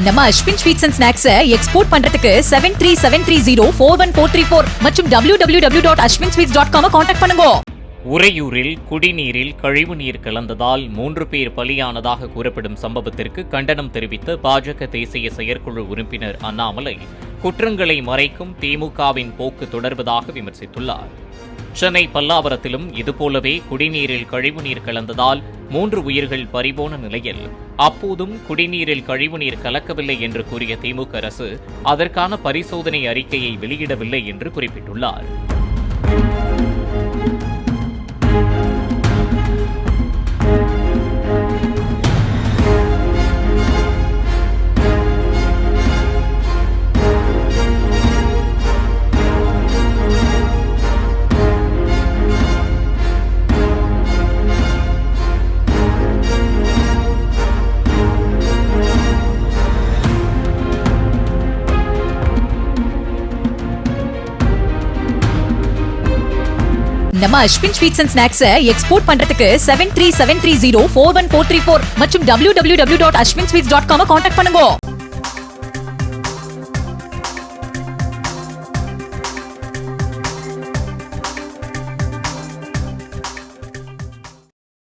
நம்ம Ashwin sweets and snacks export பண்றதுக்கு 7373041434 மற்றும் www.ashwinsweets.com கான்டாக்ட் பண்ணுங்க. உறையூரில் குடிநீரில் கழிவுநீர் கலந்ததால் 3 பேர் பலியானதாக கூறப்படும் சம்பவத்திற்கு கண்டனம் தெரிவித்த பாஜக தேசிய செயற்குழு உறுப்பினர் அண்ணாமலை குற்றங்களை மறைக்கும் திமுகவின் போக்கு தொடர்வதாக விமர்சித்துள்ளார். சென்னை பல்லாவரத்திலும் இதுபோலவே குடிநீரில் கழிவுநீர் கலந்ததால் 3 உயிர்கள் பறிபோன நிலையில் அப்போதும் குடிநீரில் கழிவுநீர் கலக்கவில்லை என்று கூறிய திமுக அரசு அதற்கான பரிசோதனை அறிக்கையை வெளியிடவில்லை என்று குறிப்பிட்டுள்ளார். நம்ம Ashwin sweets and snacks export பண்றதுக்கு 7373041434 மற்றும் www.ashwinsweets.com கான்டாக்ட் பண்ணுங்க.